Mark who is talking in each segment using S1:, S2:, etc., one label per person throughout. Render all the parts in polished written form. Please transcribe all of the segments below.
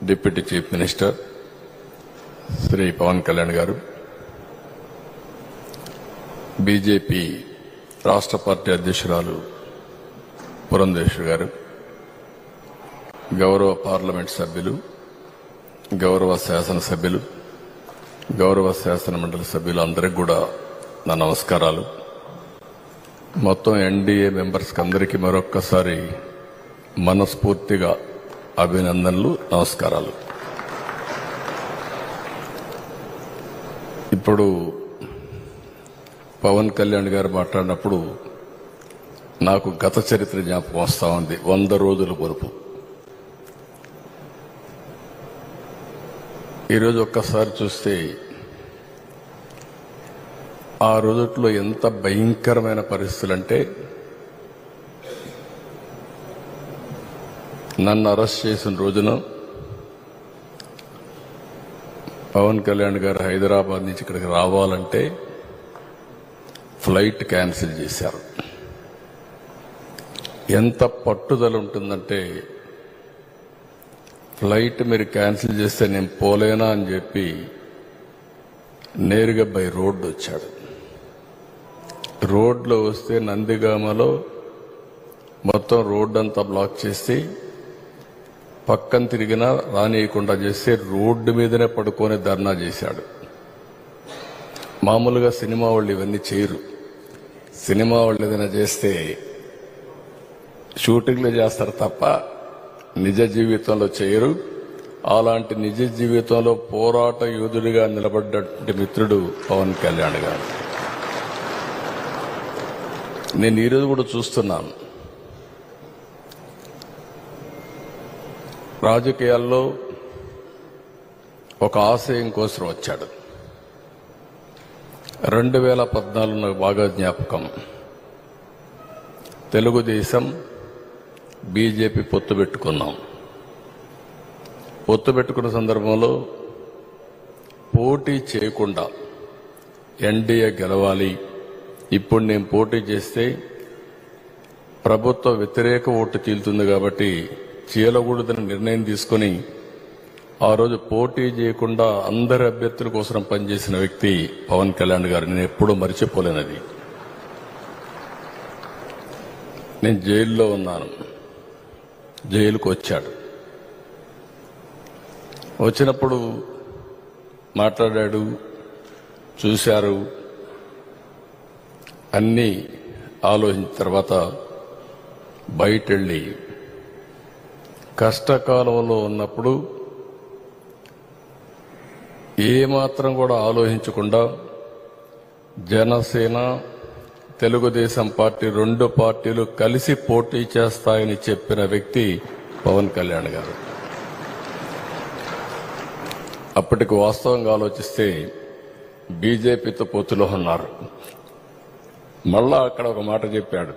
S1: Deputy chief minister Shri Pawan Kalyan garu, BJP రాష్ట్ర party అధ్యక్షురాలు పురంధేశ్వరి గారు, గౌరవ పార్లమెంట్ సభ్యులు, గౌరవ శాసనసభ్యులు, గౌరవ శాసన మండలి సభ్యులు అందరికీ కూడా నా నమస్కారాలు. మొత్తం ఎన్డీఏ మెంబర్స్కి అందరికీ మరొక్కసారి మనస్ఫూర్తిగా అభినందనలు, నమస్కారాలు. ఇప్పుడు పవన్ కళ్యాణ్ గారు మాట్లాడినప్పుడు నాకు గత చరిత్ర జ్ఞాపకం వస్తా ఉంది. 100 రోజుల పొరుపు. ఈరోజు ఒక్కసారి చూస్తే ఆ రోజుల్లో ఎంత భయంకరమైన పరిస్థితులంటే, నన్ను అరెస్ట్ చేసిన రోజున పవన్ కళ్యాణ్ గారు హైదరాబాద్ నుంచి ఇక్కడికి రావాలంటే ఫ్లైట్ క్యాన్సిల్ చేశారు. ఎంత పట్టుదల ఉంటుందంటే, ఫ్లైట్ మీరు క్యాన్సిల్ చేస్తే నేను పోలేనా అని చెప్పి నేరుగా బై రోడ్డు వచ్చాడు. రోడ్లో వస్తే నందిగామలో మొత్తం రోడ్డు అంతా బ్లాక్ చేసి పక్కన తిరిగినా రానియకుండా చేస్తే రోడ్డు మీదనే పడుకొని ధర్నా చేశాడు. మామూలుగా సినిమా వాళ్ళు ఇవన్నీ చేయరు. సినిమా వాళ్ళు ఏదైనా చేస్తే షూటింగ్లు చేస్తారు తప్ప నిజ జీవితంలో చేయరు. అలాంటి నిజ జీవితంలో పోరాట యోధుడిగా నిలబడ్డటువంటి మిత్రుడు పవన్ కళ్యాణ్ గారు. నేను ఈరోజు కూడా చూస్తున్నాను, రాజకీయాల్లో ఒక ఆశయం కోసం వచ్చాడు. 2014 నాకు బాగా జ్ఞాపకం. తెలుగుదేశం బీజేపీ పొత్తు పెట్టుకున్నాం. పొత్తు పెట్టుకున్న సందర్భంలో పోటీ చేయకుండా ఎన్డీఏ గెలవాలి, ఇప్పుడు నేను పోటీ చేస్తే ప్రభుత్వ వ్యతిరేక ఓటు చీలుతుంది కాబట్టి చీలకూడదని నిర్ణయం తీసుకుని ఆ రోజు పోటీ చేయకుండా అందరి అభ్యర్థుల కోసం పనిచేసిన వ్యక్తి పవన్ కళ్యాణ్ గారు. నేను ఎప్పుడూ మర్చిపోలేనది. నేను జైల్లో ఉన్నాను. జైలుకు వచ్చాడు. వచ్చినప్పుడు మాట్లాడాడు, చూశారు. అన్నీ ఆలోచించిన తర్వాత బయటెళ్ళి కష్టకాలంలో ఉన్నప్పుడు ఏమాత్రం కూడా ఆలోచించకుండా జనసేన, తెలుగుదేశం పార్టీ 2 పార్టీలు కలిసి పోటీ చేస్తాయని చెప్పిన వ్యక్తి పవన్ కళ్యాణ్ గారు. అప్పటికి వాస్తవంగా ఆలోచిస్తే బీజేపీతో పొత్తులో ఉన్నారు. మళ్ళా అక్కడ ఒక మాట చెప్పాడు,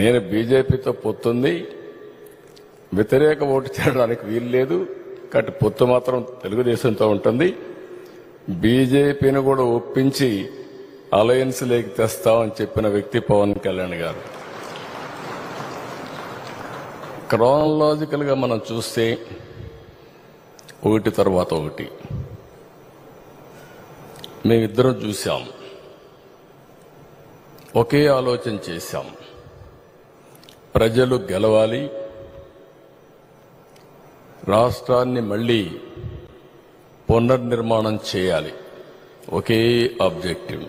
S1: నేను బీజేపీతో పొత్తుంది, వ్యతిరేక ఓటు చేయడానికి వీలు లేదు, కాబట్టి పొత్తు మాత్రం తెలుగుదేశంతో ఉంటుంది, బీజేపీని కూడా ఒప్పించి అలయన్స్ లేకి తెస్తామని చెప్పిన వ్యక్తి పవన్ కళ్యాణ్ గారు. క్రానలాజికల్ గా మనం చూస్తే ఒకటి తర్వాత ఒకటి మేమిద్దరం చూశాం, ఒకే ఆలోచన చేశాం. ప్రజలు గెలవాలి, రాష్ట్రాన్ని మళ్లీ పునర్నిర్మాణం చేయాలి, ఒకే ఆబ్జెక్టివ్.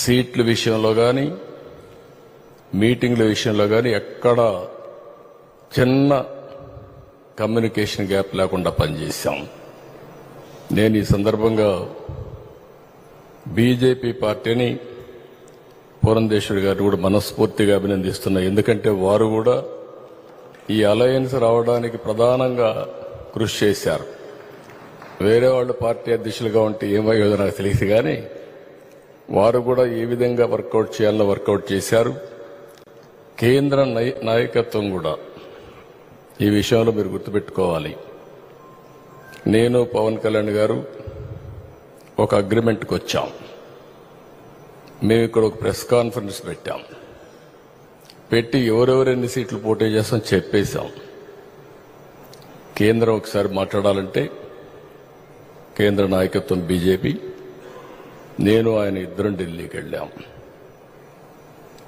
S1: సీట్ల విషయంలో కానీ మీటింగ్ల విషయంలో కానీ ఎక్కడ చిన్న కమ్యూనికేషన్ గ్యాప్ లేకుండా పనిచేశాం. నేను ఈ సందర్భంగా బీజేపీ పార్టీని, పురంధేశ్వరి గారు కూడా మనస్ఫూర్తిగా అభినందిస్తున్నా. ఎందుకంటే వారు కూడా ఈ అలయన్స్ రావడానికి ప్రధానంగా కృషి చేశారు. వేరే వాళ్ళు పార్టీ అధ్యక్షులుగా ఉంటే ఏమయ్యేదో నాకు తెలియదు, కానీ వారు కూడా ఏ విధంగా వర్కౌట్ చేయాలో వర్కౌట్ చేశారు. కేంద్ర నాయకత్వం కూడా ఈ విషయంలో మీరు గుర్తుపెట్టుకోవాలి. నేను పవన్ కళ్యాణ్ గారు ఒక అగ్రిమెంట్కి వచ్చాం. మేము ఇక్కడ ఒక ప్రెస్ కాన్ఫరెన్స్ పెట్టాం. పెట్టి ఎవరెవరు ఎన్ని సీట్లు పోటీ చేస్తాం చెప్పేశాం. కేంద్రం ఒకసారి మాట్లాడాలంటే కేంద్ర నాయకత్వం బీజేపీ, నేను ఆయన ఇద్దరం ఢిల్లీకి వెళ్ళాం.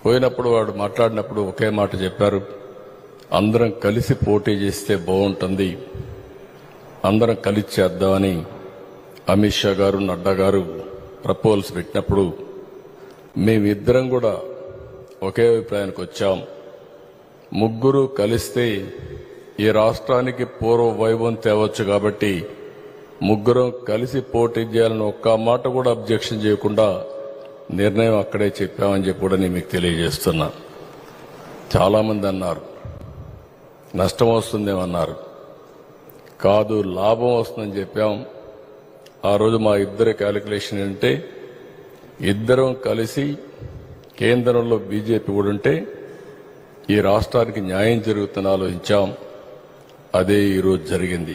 S1: పోయినప్పుడు వాడు మాట్లాడినప్పుడు ఒకే మాట చెప్పారు, అందరం కలిసి పోటీ చేస్తే బాగుంటుంది, అందరం కలిసి చేద్దామని అమిత్ షా గారు, నడ్డా గారు ప్రపోజల్స్ పెట్టినప్పుడు మేమిద్దరం కూడా ఒకే అభిప్రాయానికి వచ్చాం. ముగ్గురు కలిస్తే ఈ రాష్ట్రానికి పూర్వ వైభవం తేవచ్చు కాబట్టి ముగ్గురం కలిసి పోటీ చేయాలని ఒక్క మాట కూడా అబ్జెక్షన్ చేయకుండా నిర్ణయం అక్కడే చెప్పామని చెప్పి కూడా నేను మీకు తెలియజేస్తున్నా. చాలా మంది అన్నారు నష్టం వస్తుందేమన్నారు, కాదు లాభం వస్తుందని చెప్పాం. ఆ రోజు మా ఇద్దరి క్యాలిక్యులేషన్ ఏంటంటే ఇద్దరం కలిసి కేంద్రంలో బీజేపీ కూడా ఉంటే ఈ రాష్ట్రానికి న్యాయం జరుగుతుందని ఆలోచించాం. అదే ఈరోజు జరిగింది.